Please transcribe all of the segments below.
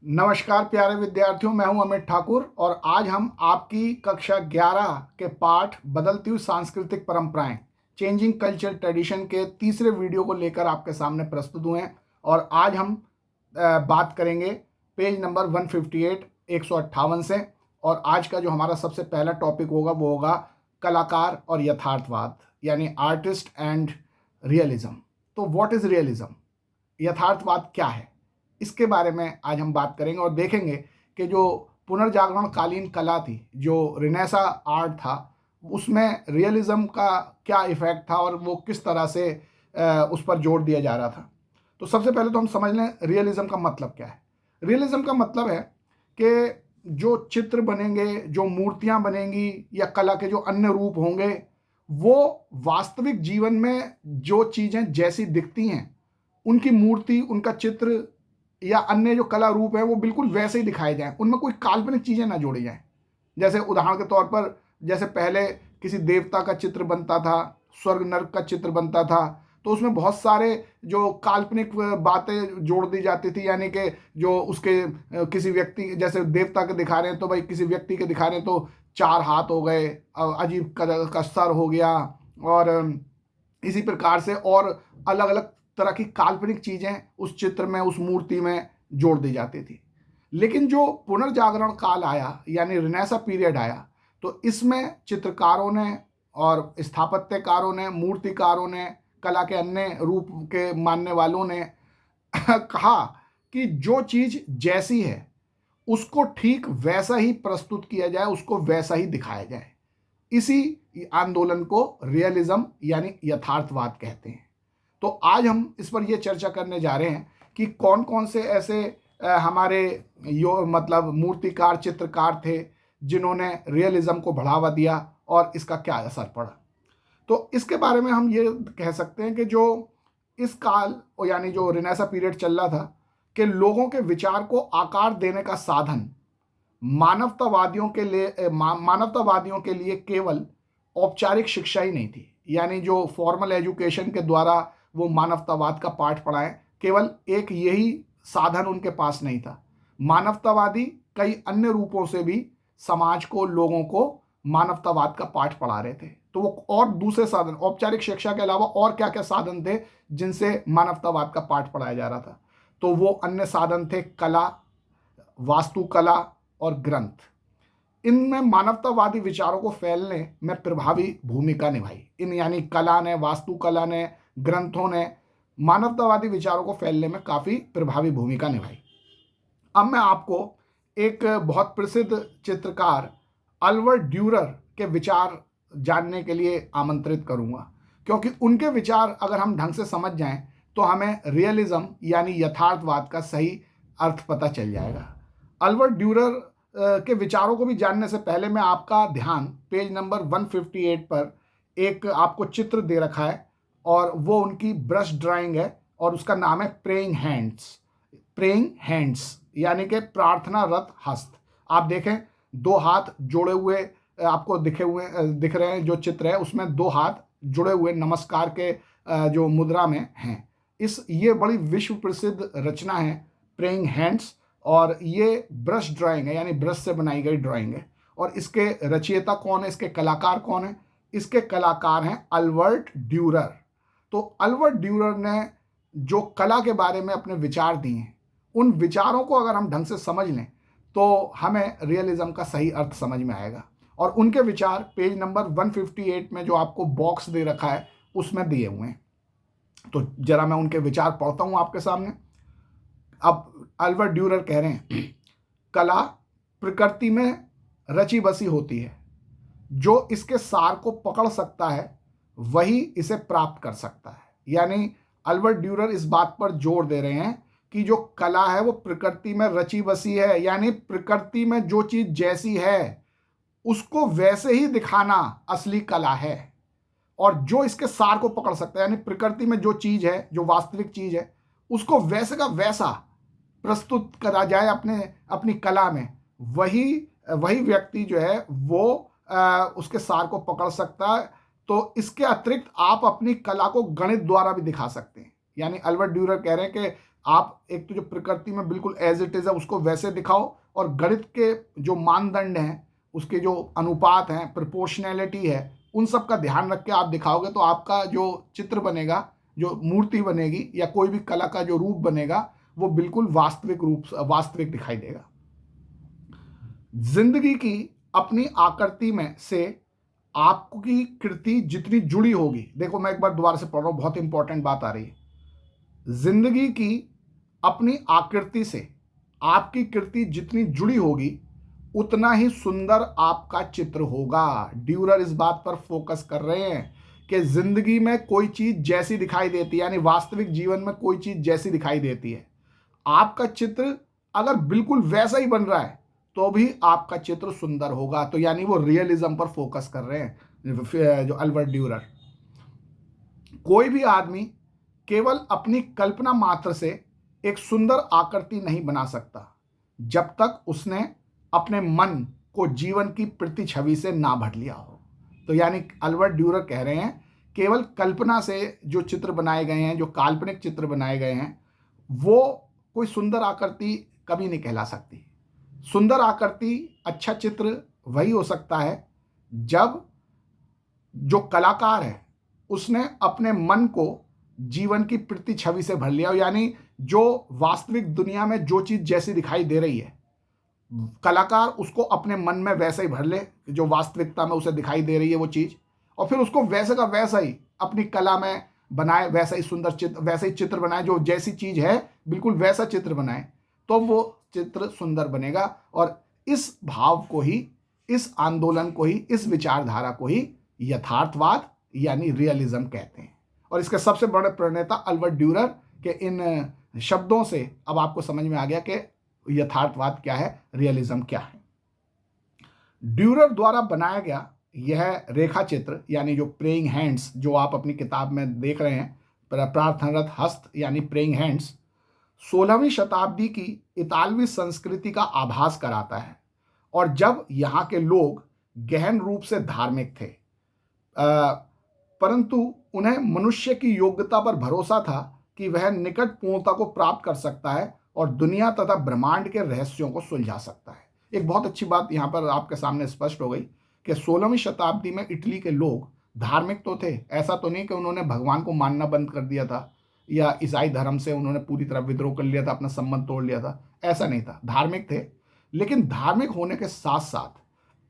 नमस्कार प्यारे विद्यार्थियों, मैं हूं अमित ठाकुर और आज हम आपकी कक्षा 11 के पाठ बदलती हुई सांस्कृतिक परंपराएं चेंजिंग कल्चर ट्रेडिशन के तीसरे वीडियो को लेकर आपके सामने प्रस्तुत हुए हैं। और आज हम बात करेंगे पेज नंबर 158 158 से। और आज का जो हमारा सबसे पहला टॉपिक होगा वो होगा कलाकार और यथार्थवाद, यानी आर्टिस्ट एंड रियलिज्म। तो व्हाट इज रियलिज्म, यथार्थवाद क्या है, इसके बारे में आज हम बात करेंगे और देखेंगे कि जो पुनर्जागरण कालीन कला थी, जो रिनेसा आर्ट था, उसमें रियलिज्म का क्या इफेक्ट था और वो किस तरह से उस पर जोर दिया जा रहा था। तो सबसे पहले तो हम समझ लें रियलिज्म का मतलब क्या है। रियलिज्म का मतलब है कि जो चित्र बनेंगे, जो मूर्तियां बनेंगी या कला के जो अन्य रूप होंगे, वो वास्तविक जीवन में जो चीज़ें जैसी दिखती हैं, उनकी मूर्ति, उनका चित्र या अन्य जो कला रूप है वो बिल्कुल वैसे ही दिखाए जाएं, उनमें कोई काल्पनिक चीज़ें ना जोड़ी जाएं। जैसे उदाहरण के तौर पर, जैसे पहले किसी देवता का चित्र बनता था, स्वर्ग नर्क का चित्र बनता था, तो उसमें बहुत सारे जो काल्पनिक बातें जोड़ दी जाती थी। यानी कि जो उसके किसी व्यक्ति, जैसे देवता के दिखा रहे हैं तो भाई किसी व्यक्ति के दिखा रहे हैं तो 4 हाथ हो गए, अजीब का सर हो गया, और इसी प्रकार से और अलग अलग तरह की काल्पनिक चीज़ें उस चित्र में, उस मूर्ति में जोड़ दी जाती थी। लेकिन जो पुनर्जागरण काल आया, यानी रिनेसा पीरियड आया, तो इसमें चित्रकारों ने और स्थापत्यकारों ने, मूर्तिकारों ने, कला के अन्य रूप के मानने वालों ने कहा कि जो चीज़ जैसी है उसको ठीक वैसा ही प्रस्तुत किया जाए, उसको वैसा ही दिखाया जाए। इसी आंदोलन को रियलिज्म यानी यथार्थवाद कहते हैं। तो आज हम इस पर यह चर्चा करने जा रहे हैं कि कौन कौन से ऐसे हमारे मतलब मूर्तिकार, चित्रकार थे जिन्होंने रियलिज्म को बढ़ावा दिया और इसका क्या असर पड़ा। तो इसके बारे में हम ये कह सकते हैं कि जो इस काल, यानी जो रिनेसा पीरियड चल रहा था, कि लोगों के विचार को आकार देने का साधन मानवतावादियों के लिए केवल औपचारिक शिक्षा ही नहीं थी, यानी जो फॉर्मल एजुकेशन के द्वारा वो मानवतावाद का पाठ पढ़ाएं, केवल एक यही साधन उनके पास नहीं था। मानवतावादी कई अन्य रूपों से भी समाज को, लोगों को मानवतावाद का पाठ पढ़ा रहे थे। तो वो और दूसरे साधन, औपचारिक शिक्षा के अलावा और क्या क्या साधन थे जिनसे मानवतावाद का पाठ पढ़ाया जा रहा था। तो वो अन्य साधन थे कला, वास्तुकला और ग्रंथ। इनमें मानवतावादी विचारों को फैलने में प्रभावी भूमिका निभाई। इन यानी कला ने, वास्तुकला ने, ग्रंथों ने मानवतावादी विचारों को फैलने में काफ़ी प्रभावी भूमिका निभाई। अब मैं आपको एक बहुत प्रसिद्ध चित्रकार अल्बर्ट ड्यूरर के विचार जानने के लिए आमंत्रित करूंगा, क्योंकि उनके विचार अगर हम ढंग से समझ जाएं तो हमें रियलिज्म यानी यथार्थवाद का सही अर्थ पता चल जाएगा। अल्बर्ट ड्यूरर के विचारों को भी जानने से पहले मैं आपका ध्यान पेज नंबर 158 पर एक आपको चित्र दे रखा है, और वो उनकी ब्रश ड्राइंग है और उसका नाम है प्रेइंग हैंड्स। प्रेइंग हैंड्स यानी कि प्रार्थनारत हस्त। आप देखें, 2 हाथ जोड़े हुए आपको दिख रहे हैं। जो चित्र है उसमें 2 हाथ जुड़े हुए नमस्कार के जो मुद्रा में हैं। ये बड़ी विश्व प्रसिद्ध रचना है प्रेइंग हैंड्स, और ये ब्रश ड्राइंग है, यानी ब्रश से बनाई गई ड्राइंग है। और इसके रचयिता कौन है, इसके कलाकार कौन है? इसके कलाकार हैं अल्बर्ट ड्यूरर। तो अल्बर्ट ड्यूरर ने जो कला के बारे में अपने विचार दिए हैं, उन विचारों को अगर हम ढंग से समझ लें तो हमें रियलिज्म का सही अर्थ समझ में आएगा। और उनके विचार पेज नंबर 158 में जो आपको बॉक्स दे रखा है उसमें दिए हुए हैं। तो जरा मैं उनके विचार पढ़ता हूं आपके सामने। अब अल्बर्ट ड्यूरर कह रहे हैं, कला प्रकृति में रची बसी होती है। जो इसके सार को पकड़ सकता है वही इसे प्राप्त कर सकता है। यानी अल्बर्ट ड्यूरर इस बात पर जोर दे रहे हैं कि जो कला है वो प्रकृति में रची बसी है, यानी प्रकृति में जो चीज जैसी है उसको वैसे ही दिखाना असली कला है। और जो इसके सार को पकड़ सकता है, यानी प्रकृति में जो चीज है, जो वास्तविक चीज है, उसको वैसे का वैसा प्रस्तुत करा जाए अपनी कला में, वही व्यक्ति जो है वो उसके सार को पकड़ सकता है। तो इसके अतिरिक्त आप अपनी कला को गणित द्वारा भी दिखा सकते हैं। यानी अल्बर्ट ड्यूरर कह रहे हैं कि आप एक तो जो प्रकृति में बिल्कुल एज इट इज़ है उसको वैसे दिखाओ, और गणित के जो मानदंड हैं, उसके जो अनुपात हैं, प्रोपोर्शनैलिटी है, उन सब का ध्यान रख के आप दिखाओगे तो आपका जो चित्र बनेगा, जो मूर्ति बनेगी या कोई भी कला का जो रूप बनेगा, वो बिल्कुल वास्तविक दिखाई देगा। जिंदगी की अपनी आकृति में से आपकी कृति जितनी जुड़ी होगी, देखो मैं एक बार दोबारा से पढ़ रहा हूं, बहुत इंपॉर्टेंट बात आ रही है। जिंदगी की अपनी आकृति से आपकी कृति जितनी जुड़ी होगी, उतना ही सुंदर आपका चित्र होगा। ड्यूरर इस बात पर फोकस कर रहे हैं कि जिंदगी में कोई चीज जैसी दिखाई देती है, यानी वास्तविक जीवन में कोई चीज जैसी दिखाई देती है, आपका चित्र अगर बिल्कुल वैसा ही बन रहा है तो भी आपका चित्र सुंदर होगा। तो यानी वो रियलिज्म पर फोकस कर रहे हैं जो अल्बर्ट ड्यूरर। कोई भी आदमी केवल अपनी कल्पना मात्र से एक सुंदर आकृति नहीं बना सकता जब तक उसने अपने मन को जीवन की प्रतिछवि से ना भर लिया हो। तो यानी अल्बर्ट ड्यूरर कह रहे हैं केवल कल्पना से जो चित्र बनाए गए हैं, जो काल्पनिक चित्र बनाए गए हैं, वो कोई सुंदर आकृति कभी नहीं कहला सकती। सुंदर आकृति, अच्छा चित्र वही हो सकता है जब जो कलाकार है उसने अपने मन को जीवन की प्रतिछवि से भर लिया हो। यानी जो वास्तविक दुनिया में जो चीज जैसी दिखाई दे रही है, कलाकार उसको अपने मन में वैसे ही भर ले जो वास्तविकता में उसे दिखाई दे रही है वो चीज, और फिर उसको वैसे का वैसा ही अपनी कला में बनाए, वैसा ही सुंदर चित्र, वैसे ही चित्र बनाए, जो जैसी चीज है बिल्कुल वैसा चित्र बनाए, तो वो चित्र सुंदर बनेगा। और इस भाव को ही, इस आंदोलन को ही, इस विचारधारा को ही यथार्थवाद यानी रियलिज्म कहते हैं। और इसके सबसे बड़े प्रणेता अल्बर्ट ड्यूरर के इन शब्दों से अब आपको समझ में आ गया कि यथार्थवाद क्या है, रियलिज्म क्या है। ड्यूरर द्वारा बनाया गया यह रेखा चित्र यानी जो प्रेइंग हैंड्स, जो आप अपनी किताब में देख रहे हैं, प्रार्थनारत हस्त यानी प्रेइंग हैंड्स, 16वीं शताब्दी की इतालवी संस्कृति का आभास कराता है। और जब यहाँ के लोग गहन रूप से धार्मिक थे, परंतु उन्हें मनुष्य की योग्यता पर भरोसा था कि वह निकट पूर्णता को प्राप्त कर सकता है और दुनिया तथा ब्रह्मांड के रहस्यों को सुलझा सकता है। एक बहुत अच्छी बात यहाँ पर आपके सामने स्पष्ट हो गई कि 16वीं शताब्दी में इटली के लोग धार्मिक तो थे, ऐसा तो नहीं कि उन्होंने भगवान को मानना बंद कर दिया था या ईसाई धर्म से उन्होंने पूरी तरह विद्रोह कर लिया था, अपना संबंध तोड़ लिया था, ऐसा नहीं था। धार्मिक थे, लेकिन धार्मिक होने के साथ साथ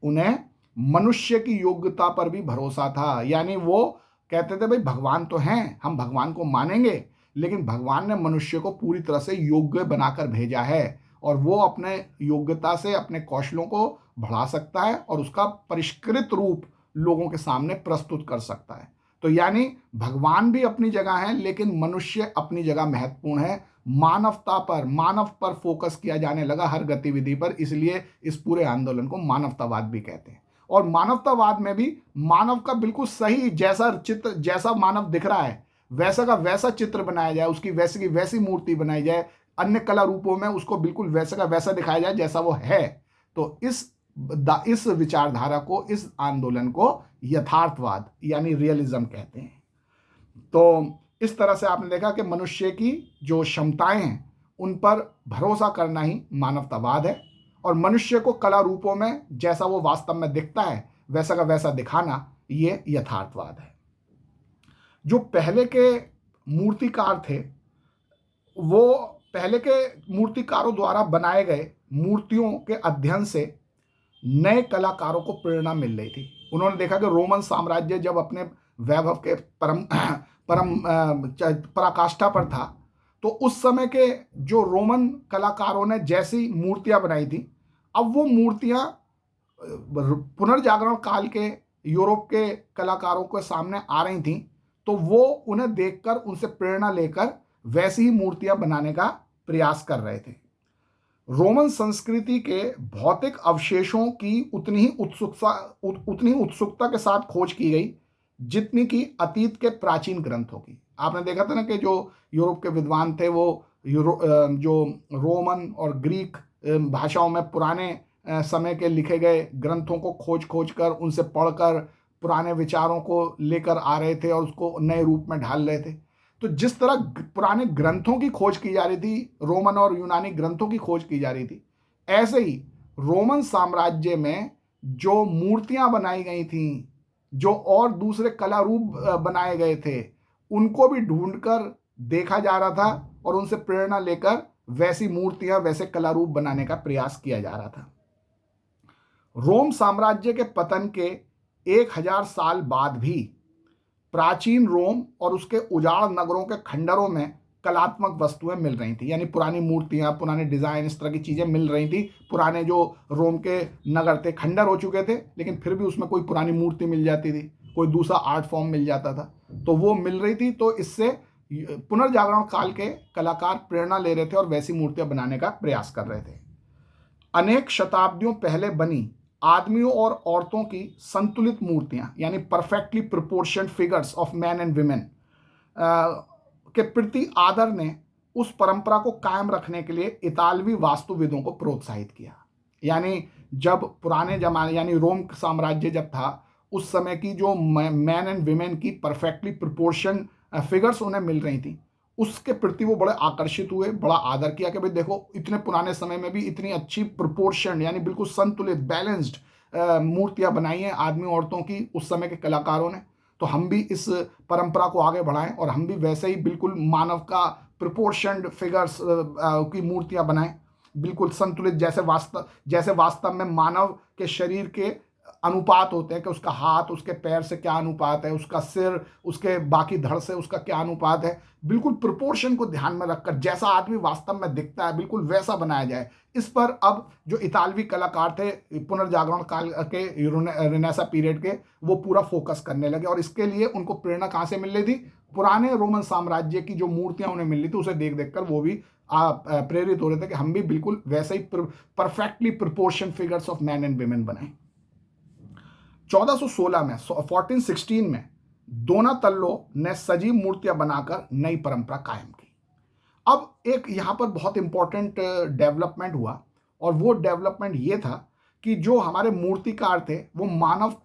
उन्हें मनुष्य की योग्यता पर भी भरोसा था। यानी वो कहते थे भाई भगवान तो हैं, हम भगवान को मानेंगे, लेकिन भगवान ने मनुष्य को पूरी तरह से योग्य बनाकर भेजा है और वो अपने योग्यता से अपने कौशलों को बढ़ा सकता है और उसका परिष्कृत रूप लोगों के सामने प्रस्तुत कर सकता है। तो यानी भगवान भी अपनी जगह है, लेकिन मनुष्य अपनी जगह महत्वपूर्ण है। मानवता पर, मानव पर फोकस किया जाने लगा हर गतिविधि पर, इसलिए इस पूरे आंदोलन को मानवतावाद भी कहते हैं। और मानवतावाद में भी मानव का बिल्कुल सही जैसा चित्र, जैसा मानव दिख रहा है वैसा का वैसा चित्र बनाया जाए, उसकी वैसी की वैसी मूर्ति बनाई जाए, अन्य कला रूपों में उसको बिल्कुल वैसा का वैसा दिखाया जाए जैसा वो है। तो इस विचारधारा को, इस आंदोलन को यथार्थवाद यानी रियलिज्म कहते हैं। तो इस तरह से आपने देखा कि मनुष्य की जो क्षमताएं हैं उन पर भरोसा करना ही मानवतावाद है, और मनुष्य को कला रूपों में जैसा वो वास्तव में दिखता है वैसा का वैसा दिखाना ये यथार्थवाद है। जो पहले के मूर्तिकार थे, वो पहले के मूर्तिकारों द्वारा बनाए गए मूर्तियों के अध्ययन से नए कलाकारों को प्रेरणा मिल रही थी। उन्होंने देखा कि रोमन साम्राज्य जब अपने वैभव के परम पराकाष्ठा पर था, तो उस समय के जो रोमन कलाकारों ने जैसी मूर्तियां बनाई थी, अब वो मूर्तियां पुनर्जागरण काल के यूरोप के कलाकारों के सामने आ रही थी। तो वो उन्हें देखकर, उनसे प्रेरणा लेकर वैसी ही मूर्तियां बनाने का प्रयास कर रहे थे। रोमन संस्कृति के भौतिक अवशेषों की उतनी ही उत्सुकता के साथ खोज की गई जितनी कि अतीत के प्राचीन ग्रंथों की। आपने देखा था ना कि जो यूरोप के विद्वान थे वो जो रोमन और ग्रीक भाषाओं में पुराने समय के लिखे गए ग्रंथों को खोज कर, उनसे पढ़कर पुराने विचारों को लेकर आ रहे थे और उसको नए रूप में ढाल रहे थे। तो जिस तरह पुराने ग्रंथों की खोज की जा रही थी, रोमन और यूनानी ग्रंथों की खोज की जा रही थी, ऐसे ही रोमन साम्राज्य में जो मूर्तियां बनाई गई थीं, जो और दूसरे कला रूप बनाए गए थे, उनको भी ढूंढकर देखा जा रहा था और उनसे प्रेरणा लेकर वैसी मूर्तियां, वैसे कला रूप बनाने का प्रयास किया जा रहा था। रोम साम्राज्य के पतन के 1000 साल बाद भी प्राचीन रोम और उसके उजाड़ नगरों के खंडरों में कलात्मक वस्तुएं मिल रही थी, यानी पुरानी मूर्तियां, पुराने डिजाइन, इस तरह की चीजें मिल रही थी। पुराने जो रोम के नगर थे खंडर हो चुके थे, लेकिन फिर भी उसमें कोई पुरानी मूर्ति मिल जाती थी, कोई दूसरा आर्ट फॉर्म मिल जाता था, तो वो मिल रही थी। तो इससे पुनर्जागरण काल के कलाकार प्रेरणा ले रहे थे और वैसी मूर्तियां बनाने का प्रयास कर रहे थे। अनेक शताब्दियों पहले बनी आदमियों और औरतों की संतुलित मूर्तियां, यानी perfectly proportion figures of man and women के प्रति आदर ने उस परंपरा को कायम रखने के लिए इतालवी वास्तुविदों को प्रोत्साहित किया। यानी जब पुराने जमाने, यानी रोम साम्राज्य जब था, उस समय की जो मैन एंड विमेन की परफेक्टली प्रोपोर्शन फिगर्स उन्हें मिल रही थी, उसके प्रति वो बड़े आकर्षित हुए, बड़ा आदर किया कि भाई देखो, इतने पुराने समय में भी इतनी अच्छी प्रोपोर्शन, यानी बिल्कुल संतुलित, बैलेंस्ड मूर्तियां बनाई हैं आदमी औरतों की उस समय के कलाकारों ने। तो हम भी इस परंपरा को आगे बढ़ाएं और हम भी वैसे ही बिल्कुल मानव का प्रोपोर्शनड फिगर्स की मूर्तियां बनाएं, बिल्कुल संतुलित, जैसे वास्तव में मानव के शरीर के अनुपात होते हैं कि उसका हाथ उसके पैर से क्या अनुपात है, उसका सिर उसके बाकी धड़ से उसका क्या अनुपात है, बिल्कुल प्रोपोर्शन को ध्यान में रखकर जैसा आदमी वास्तव में दिखता है बिल्कुल वैसा बनाया जाए। इस पर अब जो इतालवी कलाकार थे पुनर्जागरण काल के, रेनेसा पीरियड के, वो पूरा फोकस करने लगे और इसके लिए उनको प्रेरणा कहाँ से मिल रही थी? पुराने रोमन साम्राज्य की जो मूर्तियां उन्हें मिल रही थी उसे देख देख कर वो भी प्रेरित हो रहे थे कि हम भी बिल्कुल वैसे ही perfectly proportion figures of man and women बनाएं। 1416 में 1416 में दोनातल्लो ने सजीव मूर्तियां बनाकर नई परंपरा कायम की। अब एक यहां पर बहुत इंपॉर्टेंट डेवलपमेंट हुआ और वो डेवलपमेंट ये था कि जो हमारे मूर्तिकार थे वो मानव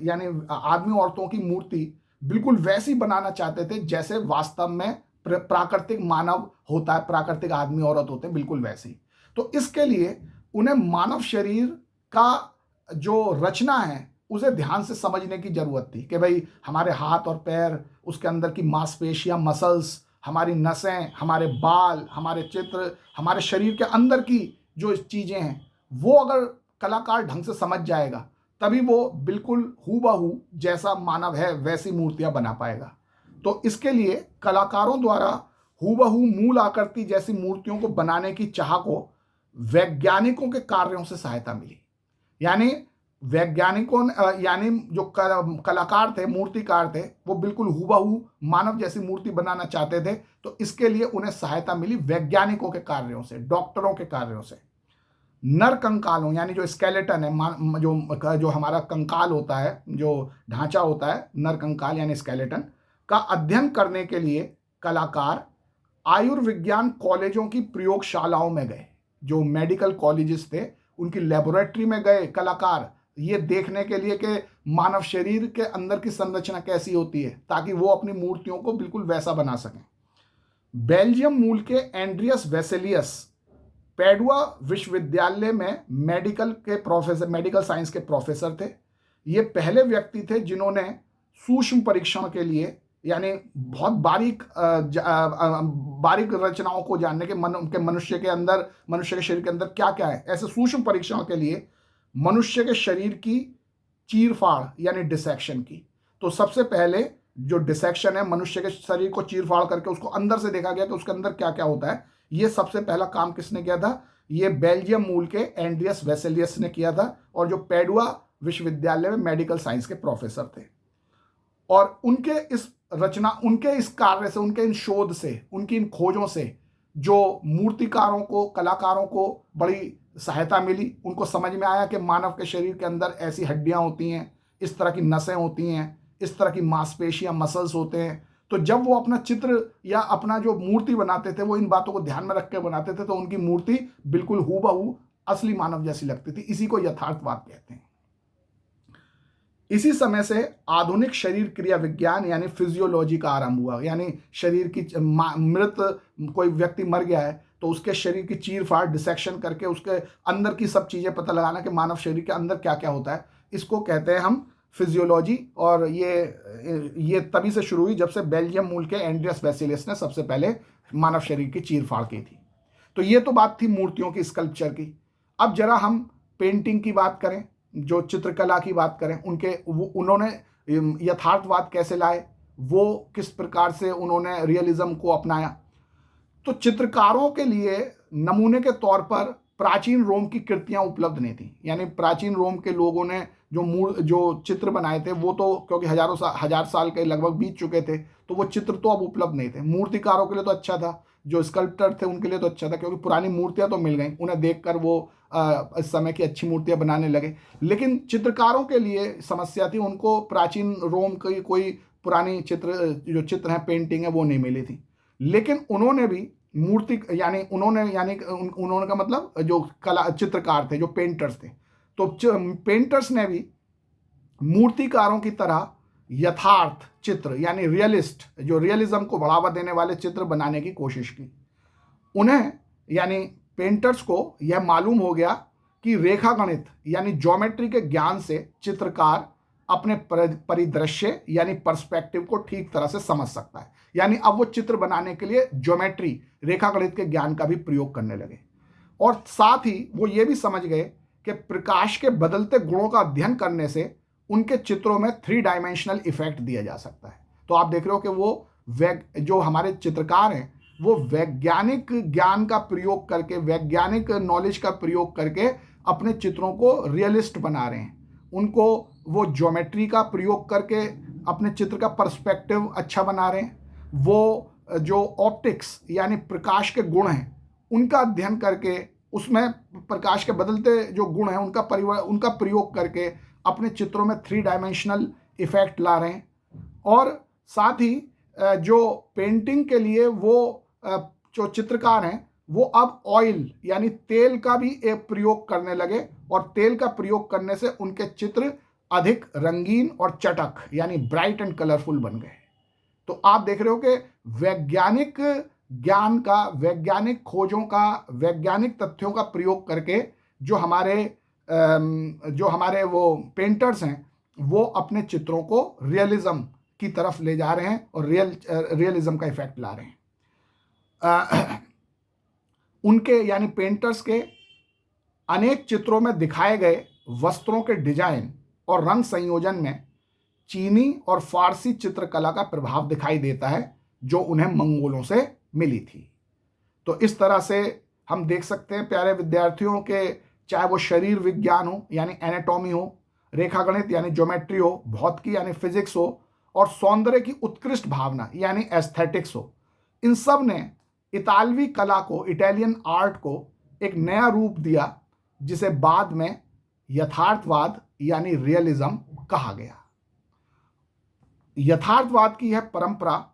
यानी आदमी औरतों की मूर्ति बिल्कुल वैसी बनाना चाहते थे जैसे वास्तव में प्राकृतिक मानव होता है, प्राकृतिक आदमी औरत होते हैं, बिल्कुल वैसे ही। तो इसके लिए उन्हें मानव शरीर का जो रचना है उसे ध्यान से समझने की जरूरत थी कि भाई हमारे हाथ और पैर, उसके अंदर की मांसपेशियां, मसल्स, हमारी नसें, हमारे बाल, हमारे चित्र, हमारे शरीर के अंदर की जो चीजें हैं, वो अगर कलाकार ढंग से समझ जाएगा तभी वो बिल्कुल हूबहू जैसा मानव है वैसी मूर्तियां बना पाएगा। तो इसके लिए कलाकारों द्वारा हूबहू मूल आकृति जैसी मूर्तियों को बनाने की चाह को वैज्ञानिकों के कार्यों से सहायता मिली। यानी वैज्ञानिकों यानी जो कलाकार थे, मूर्तिकार थे, वो बिल्कुल हूबहू मानव जैसी मूर्ति बनाना चाहते थे। तो इसके लिए उन्हें सहायता मिली वैज्ञानिकों के कार्यों से, डॉक्टरों के कार्यों से। नर कंकालों, यानी जो स्केलेटन है, जो हमारा कंकाल होता है, जो ढांचा होता है, नर कंकाल यानी स्केलेटन का अध्ययन करने के लिए कलाकार आयुर्विज्ञान कॉलेजों की प्रयोगशालाओं में गए। जो मेडिकल कॉलेजेस थे उनकी लेबोरेटरी में गए कलाकार, ये देखने के लिए कि मानव शरीर के अंदर की संरचना कैसी होती है, ताकि वो अपनी मूर्तियों को बिल्कुल वैसा बना सकें। बेल्जियम मूल के एंड्रियस वेसेलियस पैडुआ विश्वविद्यालय में मेडिकल साइंस के प्रोफेसर थे। ये पहले व्यक्ति थे जिन्होंने सूक्ष्म परीक्षण के लिए, यानी बहुत बारीक रचनाओं को जानने के मनुष्य के शरीर के अंदर क्या क्या है, ऐसे सूक्ष्म परीक्षण के लिए मनुष्य के शरीर की चीरफाड़ यानी डिसेक्शन की। तो सबसे पहले जो डिसेक्शन है, मनुष्य के शरीर को चीरफाड़ करके उसको अंदर से देखा गया कि उसके अंदर क्या क्या होता है। ये सबसे पहला काम किसने किया था? ये बेल्जियम मूल के एंड्रियस वेसेलियस ने किया था, और जो पैडुआ विश्वविद्यालय में मेडिकल साइंस के प्रोफेसर थे। और उनके इस कार्य से, उनके इन शोध से, उनकी इन खोजों से जो मूर्तिकारों को, कलाकारों को बड़ी सहायता मिली। उनको समझ में आया कि मानव के शरीर के अंदर ऐसी हड्डियां होती हैं, इस तरह की नसें होती हैं, इस तरह की मांसपेशियां, मसल्स होते हैं। तो जब वो अपना चित्र या अपना जो मूर्ति बनाते थे वो इन बातों को ध्यान में रख के बनाते थे, तो उनकी मूर्ति बिल्कुल हूबहू असली मानव जैसी लगती थी। इसी को यथार्थवाद कहते हैं। इसी समय से आधुनिक शरीर क्रिया विज्ञान यानी फिजियोलॉजी का आरंभ हुआ। यानी शरीर की मृत कोई व्यक्ति मर गया है तो उसके शरीर की चीर फाड़ डिसेक्शन करके उसके अंदर की सब चीज़ें पता लगाना कि मानव शरीर के अंदर क्या क्या होता है, इसको कहते हैं हम फिजियोलॉजी। और ये तभी से शुरू हुई जब से बेल्जियम मूल के एंड्रियस वेसिलियस ने सबसे पहले मानव शरीर की चीर फाड़ की थी। तो ये तो बात थी मूर्तियों की, स्कल्पचर की। अब जरा हम पेंटिंग की बात करें, जो चित्रकला की बात करें, उन्होंने यथार्थवाद कैसे लाए, वो किस प्रकार से उन्होंने रियलिज्म को अपनाया। तो चित्रकारों के लिए नमूने के तौर पर प्राचीन रोम की कृतियां उपलब्ध नहीं थी। यानी प्राचीन रोम के लोगों ने जो चित्र बनाए थे वो तो, क्योंकि हजार साल के लगभग बीत चुके थे, तो वो चित्र तो अब उपलब्ध नहीं थे। मूर्तिकारों के लिए तो अच्छा था, जो स्कल्प्टर थे उनके लिए तो अच्छा था, क्योंकि पुरानी मूर्तियां तो मिल गई, उन्हें देखकर वो इस समय की अच्छी मूर्तियां बनाने लगे। लेकिन चित्रकारों के लिए समस्या थी, उनको प्राचीन रोम की कोई पुरानी जो चित्र हैं, पेंटिंग है, वो नहीं मिली थी। लेकिन उन्होंने भी उन्होंने का मतलब जो कला चित्रकार थे, जो पेंटर्स थे, तो पेंटर्स ने भी मूर्तिकारों की तरह यथार्थ चित्र यानी रियलिज्म को बढ़ावा देने वाले चित्र बनाने की कोशिश की। उन्हें यानी पेंटर्स को यह मालूम हो गया कि रेखा गणित यानी ज्योमेट्री के ज्ञान से चित्रकार अपने परिदृश्य यानी पर्सपेक्टिव को ठीक तरह से समझ सकता है। यानी अब वो चित्र बनाने के लिए ज्योमेट्री, रेखा गणित के ज्ञान का भी प्रयोग करने लगे। और साथ ही वो ये भी समझ गए कि प्रकाश के बदलते गुणों का अध्ययन करने से उनके चित्रों में 3 डायमेंशनल इफेक्ट दिया जा सकता है। तो आप देख रहे हो कि वो जो हमारे चित्रकार हैं वो वैज्ञानिक ज्ञान का प्रयोग करके, वैज्ञानिक नॉलेज का प्रयोग करके अपने चित्रों को रियलिस्ट बना रहे हैं। उनको वो ज्योमेट्री का प्रयोग करके अपने चित्र का पर्सपेक्टिव अच्छा बना रहे हैं। वो जो ऑप्टिक्स यानी प्रकाश के गुण हैं उनका अध्ययन करके, उसमें प्रकाश के बदलते जो गुण हैं उनका प्रयोग करके अपने चित्रों में 3 डायमेंशनल इफेक्ट ला रहे हैं। और साथ ही जो पेंटिंग के लिए वो जो चित्रकार हैं वो अब ऑयल यानी तेल का भी एक प्रयोग करने लगे, और तेल का प्रयोग करने से उनके चित्र अधिक रंगीन और चटक यानी ब्राइट एंड कलरफुल बन गए। तो आप देख रहे हो कि वैज्ञानिक ज्ञान का, वैज्ञानिक खोजों का, वैज्ञानिक तथ्यों का प्रयोग करके जो हमारे वो पेंटर्स हैं वो अपने चित्रों को रियलिज्म की तरफ ले जा रहे हैं और रियलिज्म का इफेक्ट ला रहे हैं। उनके यानी पेंटर्स के अनेक चित्रों में दिखाए गए वस्त्रों के डिजाइन और रंग संयोजन में चीनी और फारसी चित्रकला का प्रभाव दिखाई देता है जो उन्हें मंगोलों से मिली थी। तो इस तरह से हम देख सकते हैं प्यारे विद्यार्थियों के, चाहे वो शरीर विज्ञान हो यानी एनाटॉमी हो, रेखा गणित यानी ज्योमेट्री हो, भौतिकी यानी फिजिक्स हो, और सौंदर्य की उत्कृष्ट भावना यानी एस्थेटिक्स हो, इन सब ने इतालवी कला को, इटालियन आर्ट को एक नया रूप दिया जिसे बाद में यथार्थवाद यानी रियलिज्म कहा गया। यथार्थवाद की यह परंपरा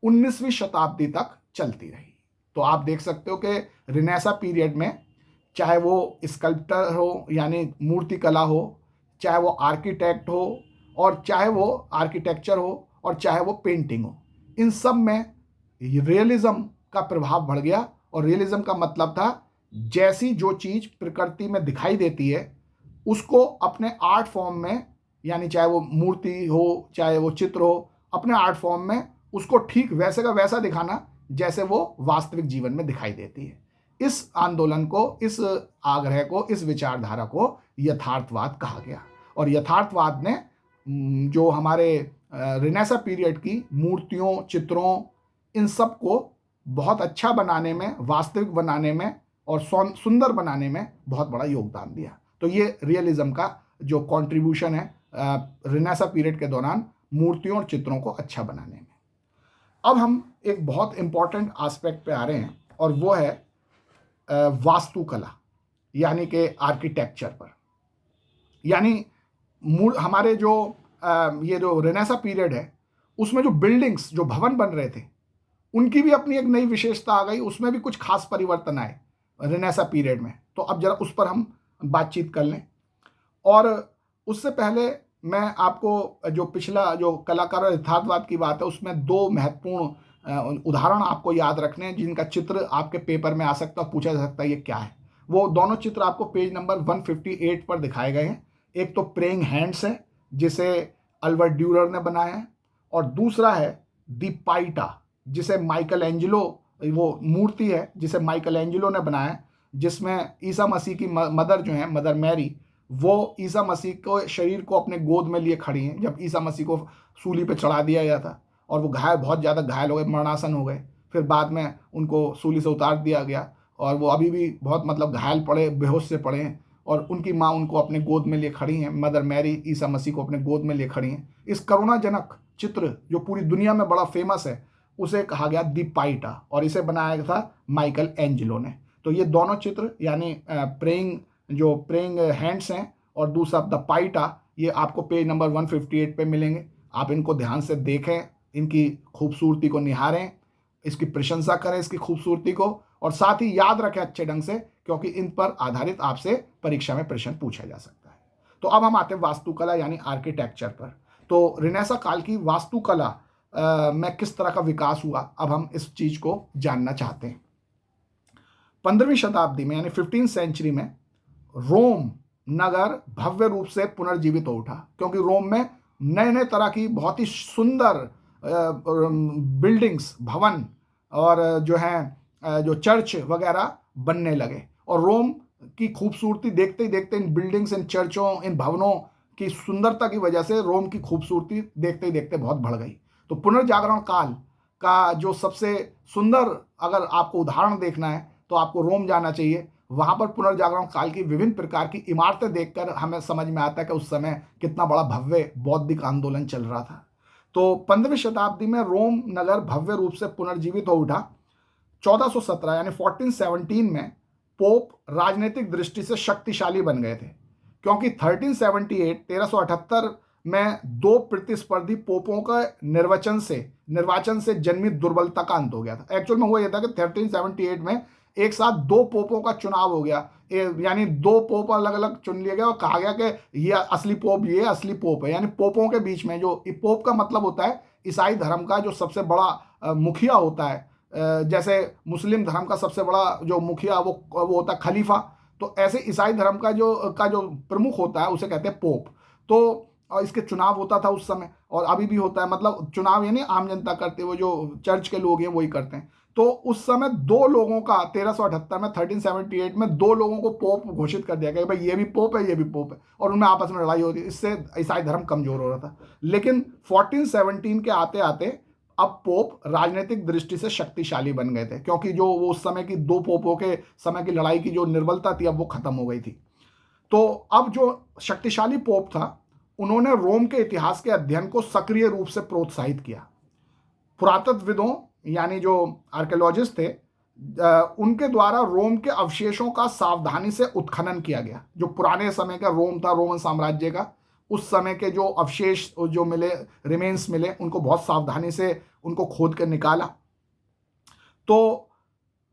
19वीं शताब्दी तक चलती रही। तो आप देख सकते हो कि रिनेसा पीरियड में चाहे वो स्कल्प्टर हो यानी मूर्ति कला हो, चाहे वो आर्किटेक्ट हो, और चाहे वो आर्किटेक्चर हो, और चाहे वो पेंटिंग हो, इन सब में रियलिज्म का प्रभाव बढ़ गया। और रियलिज्म का मतलब था जैसी जो चीज़ प्रकृति में दिखाई देती है उसको अपने आर्ट फॉर्म में, यानी चाहे वो मूर्ति हो चाहे वो चित्र हो, अपने आर्ट फॉर्म में उसको ठीक वैसे का वैसा दिखाना जैसे वो वास्तविक जीवन में दिखाई देती है। इस आंदोलन को, इस आग्रह को, इस विचारधारा को यथार्थवाद कहा गया। और यथार्थवाद ने जो हमारे रिनेसा पीरियड की मूर्तियों, चित्रों, इन सब को बहुत अच्छा बनाने में, वास्तविक बनाने में और सुंदर बनाने में बहुत बड़ा योगदान दिया। तो ये रियलिज्म का जो कंट्रीब्यूशन है रिनेसा पीरियड के दौरान मूर्तियों और चित्रों को अच्छा बनाने में। अब हम एक बहुत इंपॉर्टेंट एस्पेक्ट पे आ रहे हैं और वो है वास्तुकला यानी कि आर्किटेक्चर पर। यानी हमारे जो ये जो रेनेसा पीरियड है उसमें जो बिल्डिंग्स, जो भवन बन रहे थे, उनकी भी अपनी एक नई विशेषता आ गई, उसमें भी कुछ खास परिवर्तन आए रेनेसा पीरियड में। तो अब जरा उस पर हम बातचीत कर लें। और उससे पहले मैं आपको जो पिछला जो कलाकार और यथार्थवाद की बात है उसमें दो महत्वपूर्ण उदाहरण आपको याद रखने हैं जिनका चित्र आपके पेपर में आ सकता है, पूछा जा सकता है ये क्या है। वो दोनों चित्र आपको पेज नंबर 158 पर दिखाए गए हैं। एक तो प्रेइंग हैंड्स है जिसे अल्बर्ट ड्यूरर ने बनाया है, और दूसरा है दी पाइटा जिसे माइकल एंजेलो, वो मूर्ति है जिसे माइकल एंजेलो ने बनाया है, जिसमें ईसा मसीह की मदर जो है, मदर मैरी, वो ईसा मसीह को शरीर को अपने गोद में लिए खड़ी हैं जब ईसा मसीह को सूली पे चढ़ा दिया गया था और वो घायल, बहुत ज़्यादा घायल हो गए, मरणासन हो गए। फिर बाद में उनको सूली से उतार दिया गया और वो अभी भी बहुत मतलब घायल पड़े, बेहोश से पड़े हैं, और उनकी माँ उनको अपने गोद में लिए खड़ी हैं। मदर मैरी ईसा मसीह को अपने गोद में लिए खड़ी हैं। इस करुणाजनक चित्र जो पूरी दुनिया में बड़ा फेमस है उसे कहा गया दी पाइटा, और इसे बनाया गया था माइकल एंजेलो ने। तो ये दोनों चित्र यानी प्रेइंग हैंड्स हैं और दूसरा द पाइटा, ये आपको पेज नंबर 158 पे मिलेंगे। आप इनको ध्यान से देखें, इनकी खूबसूरती को निहारें, इसकी प्रशंसा करें इसकी खूबसूरती को, और साथ ही याद रखें अच्छे ढंग से, क्योंकि इन पर आधारित आपसे परीक्षा में प्रश्न पूछा जा सकता है। तो अब हम आते हैं वास्तुकला यानी आर्किटेक्चर पर। तो रिनेसा काल की वास्तुकला में किस तरह का विकास हुआ, अब हम इस चीज को जानना चाहते हैं। 15वीं शताब्दी में यानी 15th सेंचुरी में रोम नगर भव्य रूप से पुनर्जीवित हो उठा, क्योंकि रोम में नए नए तरह की बहुत ही सुंदर बिल्डिंग्स, भवन और जो हैं जो चर्च वगैरह बनने लगे, और रोम की खूबसूरती देखते ही देखते इन बिल्डिंग्स, इन चर्चों, इन भवनों की सुंदरता की वजह से रोम की खूबसूरती देखते ही देखते बहुत बढ़ गई। तो पुनर्जागरण काल का जो सबसे सुंदर अगर आपको उदाहरण देखना है तो आपको रोम जाना चाहिए। वहां पर पुनर्जागरण काल की विभिन्न प्रकार की इमारतें देखकर हमें समझ में आता है कि उस समय कितना बड़ा भव्य बौद्धिक आंदोलन चल रहा था। तो 15वीं शताब्दी में रोम नगर भव्य रूप से पुनर्जीवित हो उठा। 1417 यानी 1417 में पोप राजनीतिक दृष्टि से शक्तिशाली बन गए थे, क्योंकि 1378 में दो प्रतिस्पर्धी पोपों का निर्वाचन से जन्मित दुर्बलता का अंत हो गया था। एक्चुअल में हुआ यह था कि 1378 में एक साथ दो पोपों का चुनाव हो गया, यानी दो पोप अलग अलग चुन लिए गए और कहा गया कि ये असली पोप, ये असली पोप है। यानी पोपों के बीच में, जो पोप का मतलब होता है ईसाई धर्म का जो सबसे बड़ा मुखिया होता है, जैसे मुस्लिम धर्म का सबसे बड़ा जो मुखिया वो होता है खलीफा, तो ऐसे ईसाई धर्म का जो प्रमुख होता है उसे कहते हैं पोप। तो और इसके चुनाव होता था उस समय, और अभी भी होता है, मतलब चुनाव यानी आम जनता करते हुए जो चर्च के लोग हैं वही करते हैं। तो उस समय दो लोगों का 1378 में 1378 में दो लोगों को पोप घोषित कर दिया गया, भाई ये भी पोप है, ये भी पोप है, और उनमें आपस में लड़ाई होती है। इससे ईसाई धर्म कमजोर हो रहा था। लेकिन 1417 के आते आते अब पोप राजनीतिक दृष्टि से शक्तिशाली बन गए थे, क्योंकि जो वो उस समय की दो पोपों के समय की लड़ाई की जो निर्बलता थी अब वो खत्म हो गई थी। तो अब जो शक्तिशाली पोप था उन्होंने रोम के इतिहास के अध्ययन को सक्रिय रूप से प्रोत्साहित किया। पुरातत्वविदों यानी जो आर्कियोलॉजिस्ट थे उनके द्वारा रोम के अवशेषों का सावधानी से उत्खनन किया गया। जो पुराने समय का रोम था, रोमन साम्राज्य का, उस समय के जो अवशेष जो मिले, रिमेन्स मिले, उनको बहुत सावधानी से उनको खोद कर निकाला। तो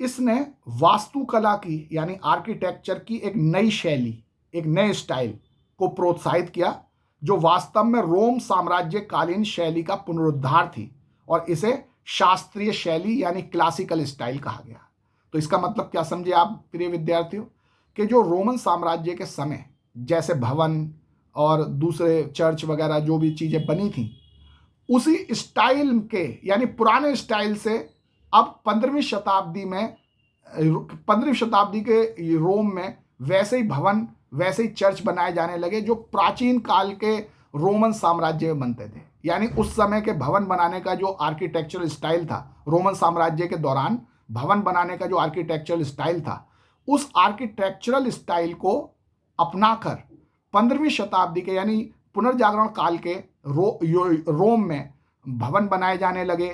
इसने वास्तुकला की यानी आर्किटेक्चर की एक नई शैली, एक नए स्टाइल को प्रोत्साहित किया, जो वास्तव में रोम साम्राज्य कालीन शैली का पुनरुद्धार थी, और इसे शास्त्रीय शैली यानी क्लासिकल स्टाइल कहा गया। तो इसका मतलब क्या समझे आप प्रिय विद्यार्थियों, कि जो रोमन साम्राज्य के समय जैसे भवन और दूसरे चर्च वगैरह जो भी चीजें बनी थी, उसी स्टाइल के यानी पुराने स्टाइल से अब 15वीं शताब्दी के रोम में वैसे ही भवन, वैसे ही चर्च बनाए जाने लगे जो प्राचीन काल के रोमन साम्राज्य में बनते थे। यानी उस समय के भवन बनाने का जो आर्किटेक्चरल स्टाइल था, रोमन साम्राज्य के दौरान भवन बनाने का जो आर्किटेक्चरल स्टाइल था, उस आर्किटेक्चरल स्टाइल को अपनाकर 15वीं शताब्दी के यानी पुनर्जागरण काल के रोम में भवन बनाए जाने लगे,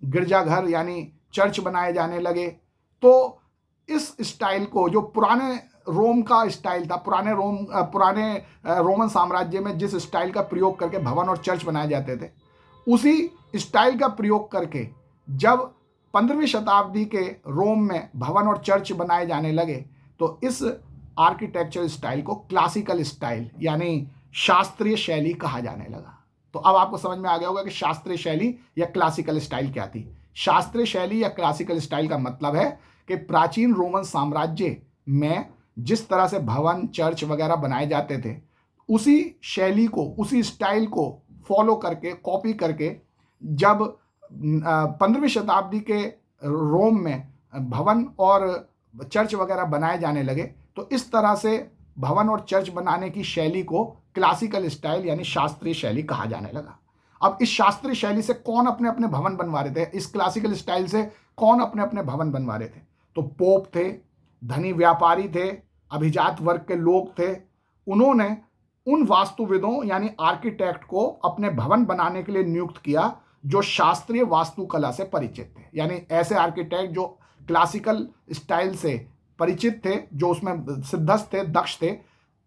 गिरजाघर यानी चर्च बनाए जाने लगे। तो इस स्टाइल को, जो पुराने रोम का स्टाइल था, पुराने रोमन साम्राज्य में जिस स्टाइल का प्रयोग करके भवन और चर्च बनाए जाते थे, उसी स्टाइल का प्रयोग करके जब 15वीं शताब्दी के रोम में भवन और चर्च बनाए जाने लगे, तो इस आर्किटेक्चर स्टाइल को क्लासिकल स्टाइल यानी शास्त्रीय शैली कहा जाने लगा। तो अब आपको समझ में आ गया होगा कि शास्त्रीय शैली या क्लासिकल स्टाइल क्या थी। शास्त्रीय शैली या क्लासिकल स्टाइल का मतलब है कि प्राचीन रोमन साम्राज्य में जिस तरह से भवन, चर्च वगैरह बनाए जाते थे, उसी शैली को, उसी स्टाइल को फॉलो करके, कॉपी करके जब 15वीं शताब्दी के रोम में भवन और चर्च वगैरह बनाए जाने लगे, तो इस तरह से भवन और चर्च बनाने की शैली को क्लासिकल स्टाइल यानी शास्त्रीय शैली कहा जाने लगा। अब इस शास्त्रीय शैली से कौन अपने अपने भवन बनवा रहे थे, इस क्लासिकल स्टाइल से कौन अपने अपने भवन बनवा रहे थे? तो पोप थे, धनी व्यापारी थे, अभिजात वर्ग के लोग थे। उन्होंने उन वास्तुविदों यानी आर्किटेक्ट को अपने भवन बनाने के लिए नियुक्त किया जो शास्त्रीय वास्तुकला से परिचित थे। यानी ऐसे आर्किटेक्ट जो क्लासिकल स्टाइल से परिचित थे, जो उसमें सिद्धस्थ थे, दक्ष थे,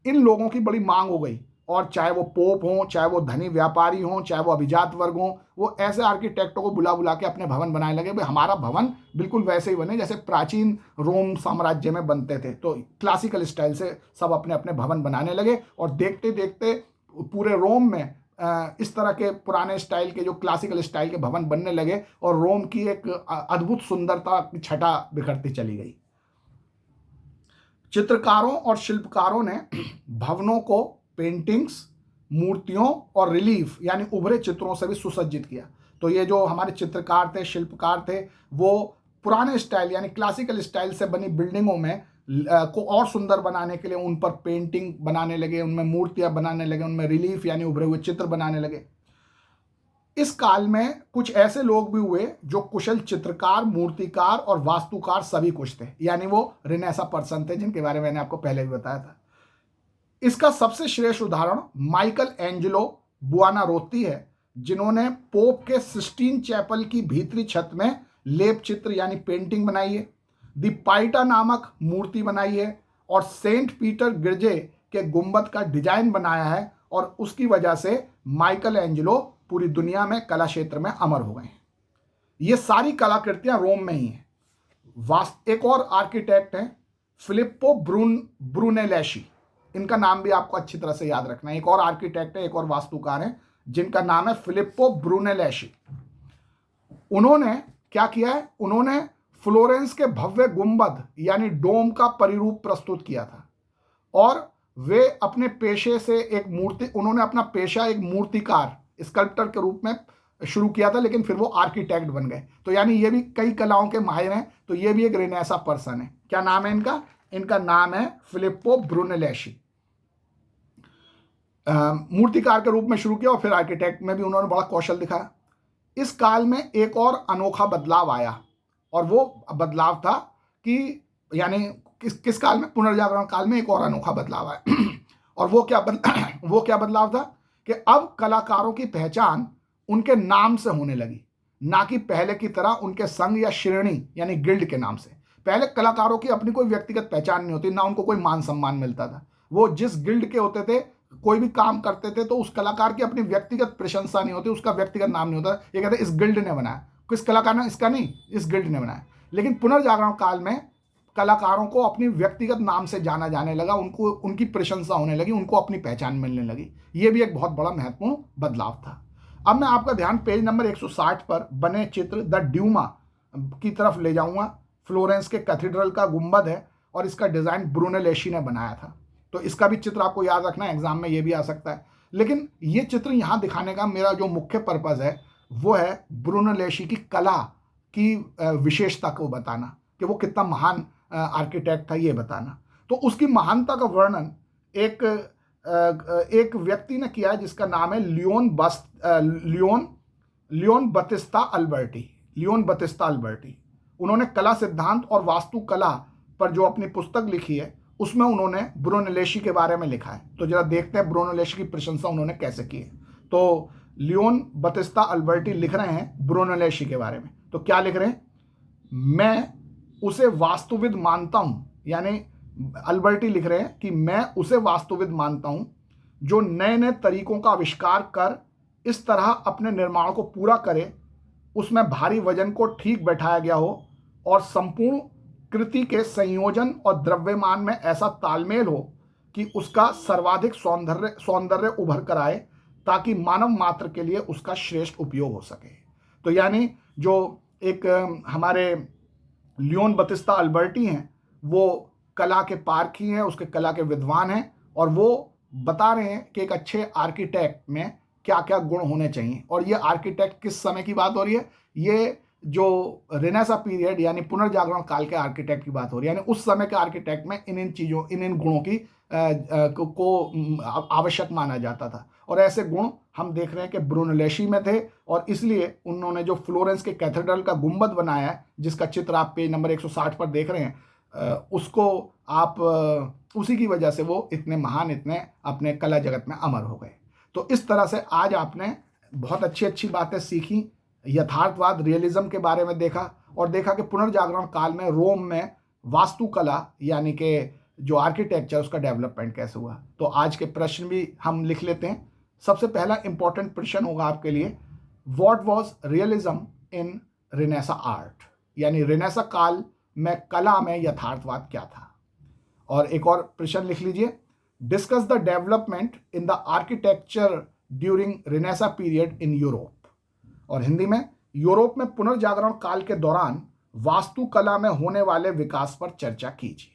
इन लोगों की बड़ी मांग हो गई। और चाहे वो पोप हों, चाहे वो धनी व्यापारी हों, चाहे वो अभिजात वर्ग हों, वो ऐसे आर्किटेक्टों को बुला बुला के अपने भवन बनाने लगे। भाई हमारा भवन बिल्कुल वैसे ही बने जैसे प्राचीन रोम साम्राज्य में बनते थे। तो क्लासिकल स्टाइल से सब अपने अपने भवन बनाने लगे और देखते देखते पूरे रोम में इस तरह के पुराने स्टाइल के, जो क्लासिकल स्टाइल के भवन बनने लगे और रोम की एक अद्भुत सुंदरता की छटा बिखरती चली गई। चित्रकारों और शिल्पकारों ने भवनों को पेंटिंग्स, मूर्तियों और रिलीफ यानी उभरे चित्रों से भी सुसज्जित किया। तो ये जो हमारे चित्रकार थे, शिल्पकार थे, वो पुराने स्टाइल यानी क्लासिकल स्टाइल से बनी बिल्डिंगों में को और सुंदर बनाने के लिए उन पर पेंटिंग बनाने लगे, उनमें मूर्तियां बनाने लगे, उनमें रिलीफ यानी उभरे हुए चित्र बनाने लगे। इस काल में कुछ ऐसे लोग भी हुए जो कुशल चित्रकार, मूर्तिकार और वास्तुकार सभी कुछ थे, यानी वो रेनेसां पर्सन थे जिनके बारे में मैंने आपको पहले भी बताया था। इसका सबसे श्रेष्ठ उदाहरण माइकल एंजेलो बुआनारोत्ती है, जिन्होंने पोप के सिस्टीन चैपल की भीतरी छत में लेप चित्र यानी पेंटिंग बनाई है, दी पाइटा नामक मूर्ति बनाई है और सेंट पीटर गिरजे के गुंबद का डिजाइन बनाया है। और उसकी वजह से माइकल एंजेलो पूरी दुनिया में कला क्षेत्र में अमर हो गए हैं। ये सारी कलाकृतियां रोम में ही हैं। एक और आर्किटेक्ट हैं फिलिप्पो ब्रूनेलेशी, इनका नाम भी आपको अच्छी तरह से याद रखना है। एक और आर्किटेक्ट है, एक और वास्तुकार है जिनका नाम है फिलिप्पो ब्रूनेलेशी। उन्होंने क्या किया है? उन्होंने फ्लोरेंस के भव्य गुंबद यानी डोम का परिरूप प्रस्तुत किया था। और वे अपने पेशे से उन्होंने अपना पेशा एक मूर्तिकार, स्कल्प्टर के रूप में शुरू किया था, लेकिन फिर वो आर्किटेक्ट बन गए। तो यानी ये भी कई कलाओं के माहिर हैं। तो ये भी एक रेनेसां पर्सन है। क्या नाम है इनका? इनका नाम है फिलिप्पो ब्रूनेलेशी। मूर्तिकार के रूप में शुरू किया और फिर आर्किटेक्ट में भी उन्होंने बड़ा कौशल दिखाया। इस काल में एक और अनोखा बदलाव आया और वो बदलाव था कि यानी किस काल में? पुनर्जागरण काल में एक और अनोखा बदलाव आया। और वो क्या बदलाव था कि अब कलाकारों की पहचान उनके नाम से होने लगी, ना कि पहले की तरह उनके संघ या श्रेणी यानी गिल्ड के नाम से। पहले कलाकारों की अपनी कोई व्यक्तिगत पहचान नहीं होती, ना उनको कोई मान सम्मान मिलता था। वो जिस गिल्ड के होते थे, कोई भी काम करते थे, तो उस कलाकार की अपनी व्यक्तिगत प्रशंसा नहीं होती, उसका व्यक्तिगत नाम नहीं होता। ये कहते इस गिल्ड ने बनाया, किस कलाकार ने? इसका नहीं, इस गिल्ड ने बनाया। लेकिन पुनर्जागरण काल में कलाकारों को अपनी व्यक्तिगत नाम से जाना जाने लगा, उनको उनकी प्रशंसा होने लगी, उनको अपनी पहचान मिलने लगी। ये भी एक बहुत बड़ा महत्वपूर्ण बदलाव था। अब मैं आपका ध्यान पेज नंबर 160 पर बने चित्र द ड्यूमा की तरफ ले जाऊंगा। फ्लोरेंस के कैथेड्रल का गुंबद है और इसका डिजाइन ब्रूनेलेशी ने बनाया था। तो इसका भी चित्र आपको याद रखना है, एग्जाम में ये भी आ सकता है। लेकिन ये चित्र यहाँ दिखाने का मेरा जो मुख्य पर्पज है वो है ब्रूनेलेशी की कला की विशेषता को बताना, कि वो कितना महान आर्किटेक्ट था, ये बताना। तो उसकी महानता का वर्णन एक व्यक्ति ने किया है जिसका नाम है लियोन बतिस्ता अल्बर्टी। उन्होंने कला सिद्धांत और वास्तुकला पर जो अपनी पुस्तक लिखी है उसमें उन्होंने ब्रूनेलेशी के बारे में लिखा है। तो जरा देखते हैं ब्रूनेलेशी की प्रशंसा उन्होंने कैसे की है। तो लियोन बतिस्ता अल्बर्टी लिख रहे हैं ब्रूनेलेशी के बारे में। तो क्या लिख रहे हैं? मैं उसे वास्तुविद मानता हूं, यानी अल्बर्टी लिख रहे हैं कि मैं उसे वास्तुविद मानता हूं जो नए नए तरीकों का आविष्कार कर इस तरह अपने निर्माण को पूरा करे, उसमें भारी वजन को ठीक बैठाया गया हो और संपूर्ण कृति के संयोजन और द्रव्यमान में ऐसा तालमेल हो कि उसका सर्वाधिक सौंदर्य सौंदर्य उभर कर आए, ताकि मानव मात्र के लिए उसका श्रेष्ठ उपयोग हो सके। तो यानी जो एक हमारे लियोन बतिस्ता अल्बर्टी हैं, वो कला के पारखी हैं, उसके कला के विद्वान हैं, और वो बता रहे हैं कि एक अच्छे आर्किटेक्ट में क्या क्या गुण होने चाहिए। और ये आर्किटेक्ट किस समय की बात हो रही है? ये जो रेनेसा पीरियड यानी पुनर्जागरण काल के आर्किटेक्ट की बात हो रही है, यानी उस समय के आर्किटेक्ट में इन इन चीज़ों, इन इन गुणों की आवश्यक माना जाता था। और ऐसे गुण हम देख रहे हैं कि ब्रूनलेशी में थे, और इसलिए उन्होंने जो फ्लोरेंस के कैथेड्रल का गुंबद बनाया है, जिसका चित्र आप पेज नंबर 160 पर देख रहे हैं, उसको आप उसी की वजह से वो इतने महान, इतने अपने कला जगत में अमर हो गए। तो इस तरह से आज आपने बहुत अच्छी अच्छी बातें सीखी, यथार्थवाद, रियलिज्म के बारे में देखा, और देखा कि पुनर्जागरण काल में रोम में वास्तुकला यानी कि जो आर्किटेक्चर, उसका डेवलपमेंट कैसे हुआ। तो आज के प्रश्न भी हम लिख लेते हैं। सबसे पहला इंपॉर्टेंट प्रश्न होगा आपके लिए, what was realism in Renaissance art, यानी रेनेसा काल में कला में यथार्थवाद क्या था। और एक और प्रश्न लिख लीजिए, discuss the development in the architecture during Renaissance period in Europe. और हिंदी में, यूरोप में पुनर्जागरण काल के दौरान वास्तुकला में होने वाले विकास पर चर्चा कीजिए।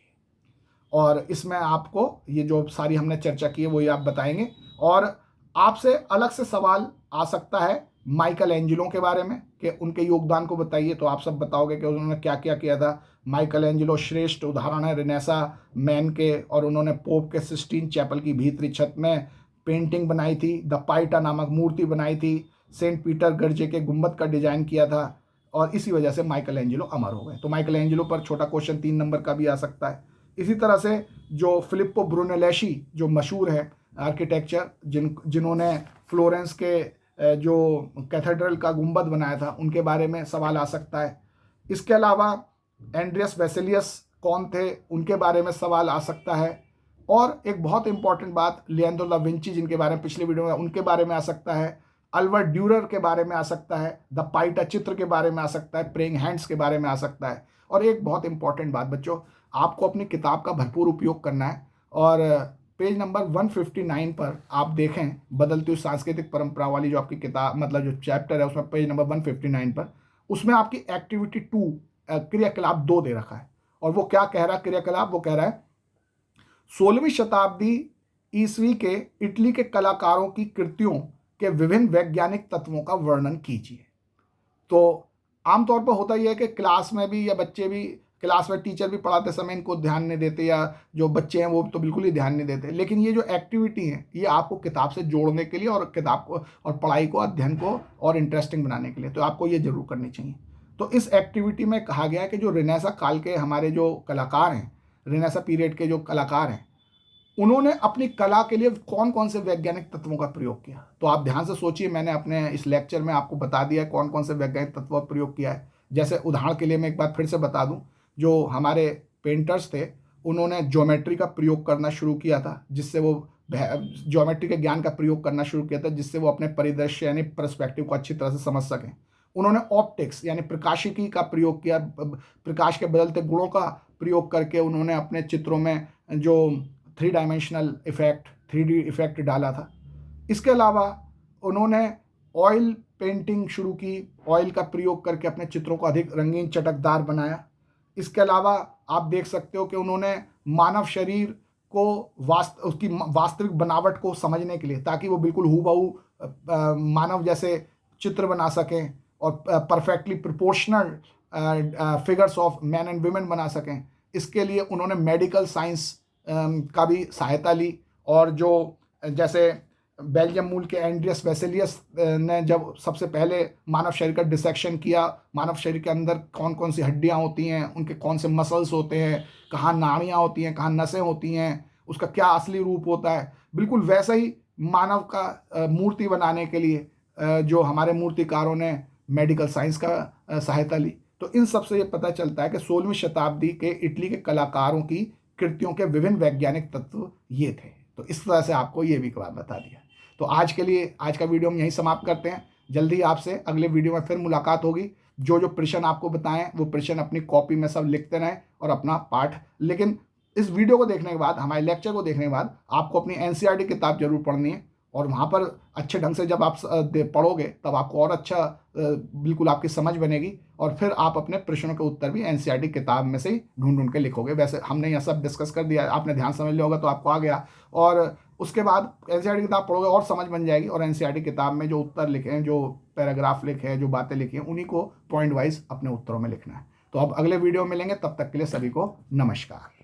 और इसमें आपको ये जो सारी हमने चर्चा की है वो ये आप बताएंगे। और आपसे अलग से सवाल आ सकता है माइकल एंजेलो के बारे में, कि उनके योगदान को बताइए। तो आप सब बताओगे कि उन्होंने क्या क्या किया था। माइकल एंजेलो श्रेष्ठ उदाहरण है रेनेसा मैन के, और उन्होंने पोप के सिस्टीन चैपल की भीतरी छत में पेंटिंग बनाई थी, द पाइटा नामक मूर्ति बनाई थी, सेंट पीटर गर्जे के गुंबद का डिजाइन किया था, और इसी वजह से माइकल एंजेलो अमर हो गए। तो माइकल एंजेलो पर छोटा क्वेश्चन 3 नंबर का भी आ सकता है। इसी तरह से जो फिलिप्पो ब्रूनेलेशी जो मशहूर है आर्किटेक्चर, जिन्होंने फ्लोरेंस के जो कैथेड्रल का गुंबद बनाया था, उनके बारे में सवाल आ सकता है। इसके अलावा एंड्रियस वेसेलियस कौन थे, उनके बारे में सवाल आ सकता है। और एक बहुत इंपॉर्टेंट बात, लियोनार्डो दा विंची, जिनके बारे में पिछले वीडियो में, उनके बारे में आ सकता है। अल्बर्ट ड्यूरर के बारे में आ सकता है, द पाइटा चित्र के बारे में आ सकता है, प्रेइंग हैंड्स के बारे में आ सकता है। और एक बहुत इंपॉर्टेंट बात बच्चों, आपको अपनी किताब का भरपूर उपयोग करना है। और पेज नंबर 159 पर आप देखें, बदलती हुई सांस्कृतिक परंपरा वाली जो आपकी किताब, मतलब जो चैप्टर है, उसमें पेज नंबर 159 पर, उसमें आपकी एक्टिविटी 2 क्रियाकलाप 2 दे रखा है। और वो क्या कह रहा है क्रियाकलाप? वो कह रहा है 16वीं शताब्दी ईस्वी के इटली के कलाकारों की कृतियों के विभिन्न वैज्ञानिक तत्वों का वर्णन कीजिए। तो आमतौर पर होता यह है कि क्लास में भी, या बच्चे भी क्लास में, टीचर भी पढ़ाते समय इनको ध्यान नहीं देते, या जो बच्चे हैं वो तो बिल्कुल ही ध्यान नहीं देते। लेकिन ये जो एक्टिविटी है, ये आपको किताब से जोड़ने के लिए, और किताब को और पढ़ाई को, अध्ययन को और इंटरेस्टिंग बनाने के लिए, तो आपको ये जरूर करनी चाहिए। तो इस एक्टिविटी में कहा गया है कि जो रेनेसा काल के हमारे जो कलाकार हैं, रेनेसा पीरियड के जो कलाकार हैं, उन्होंने अपनी कला के लिए कौन कौन से वैज्ञानिक तत्वों का प्रयोग किया। तो आप ध्यान से सोचिए, मैंने अपने इस लेक्चर में आपको बता दिया है कौन कौन से वैज्ञानिक तत्वों का प्रयोग किया है। जैसे उदाहरण के लिए मैं एक बार फिर से बता दूं, जो हमारे पेंटर्स थे, उन्होंने ज्योमेट्री का प्रयोग करना शुरू किया था, जिससे वो ज्योमेट्री के ज्ञान का प्रयोग करना शुरू किया था, जिससे वो अपने परिदृश्य यानी पर्सपेक्टिव को अच्छी तरह से समझ सकें। उन्होंने ऑप्टिक्स यानी प्रकाशिकी का प्रयोग किया, प्रकाश के बदलते गुणों का प्रयोग करके उन्होंने अपने चित्रों में जो 3 डायमेंशनल इफेक्ट, 3D इफेक्ट डाला था। इसके अलावा उन्होंने ऑयल पेंटिंग शुरू की, ऑयल का प्रयोग करके अपने चित्रों को अधिक रंगीन, चटकदार बनाया। इसके अलावा आप देख सकते हो कि उन्होंने मानव शरीर को उसकी वास्तविक बनावट को समझने के लिए, ताकि वो बिल्कुल हूबहू मानव जैसे चित्र बना सकें, और perfectly proportional figures of man and women बना सकें, इसके लिए उन्होंने मेडिकल साइंस का भी सहायता ली। और जो जैसे बेल्जियम मूल के एंड्रियस वेसेलियस ने जब सबसे पहले मानव शरीर का डिसेक्शन किया, मानव शरीर के अंदर कौन कौन सी हड्डियां होती हैं, उनके कौन से मसल्स होते हैं, कहाँ नाड़ियाँ होती हैं, कहाँ नसें होती हैं, उसका क्या असली रूप होता है, बिल्कुल वैसा ही मानव का मूर्ति बनाने के लिए जो हमारे मूर्तिकारों ने मेडिकल साइंस का सहायता ली। तो इन सब से ये पता चलता है कि 16वीं शताब्दी के इटली के कलाकारों की कृतियों के विभिन्न वैज्ञानिक तत्व ये थे। तो इस तरह से आपको ये भी बात बता दिया। तो आज के लिए आज का वीडियो हम यहीं समाप्त करते हैं। जल्दी आपसे अगले वीडियो में फिर मुलाकात होगी। जो जो प्रश्न आपको बताएं वो प्रश्न अपनी कॉपी में सब लिखते रहें और अपना पाठ, लेकिन इस वीडियो को देखने के बाद, हमारे लेक्चर को देखने के बाद आपको अपनी एनसीईआरटी किताब जरूर पढ़नी है, और वहाँ पर अच्छे ढंग से जब आप पढ़ोगे तब आपको और अच्छा बिल्कुल आपकी समझ बनेगी, और फिर आप अपने प्रश्नों के उत्तर भी एनसीईआरटी किताब में से ही ढूंढ ढूंढ के लिखोगे। वैसे हमने यह सब डिस्कस कर दिया, आपने ध्यान समझ लिया होगा तो आपको आ गया, और उसके बाद एनसीईआरटी किताब पढ़ोगे और समझ बन जाएगी, और एनसीईआरटी किताब में जो उत्तर लिखे हैं, जो पैराग्राफ लिखे हैं, जो बातें लिखी हैं, उन्हीं को पॉइंट वाइज अपने उत्तरों में लिखना है। तो अब अगले वीडियो में मिलेंगे, तब तक के लिए सभी को नमस्कार।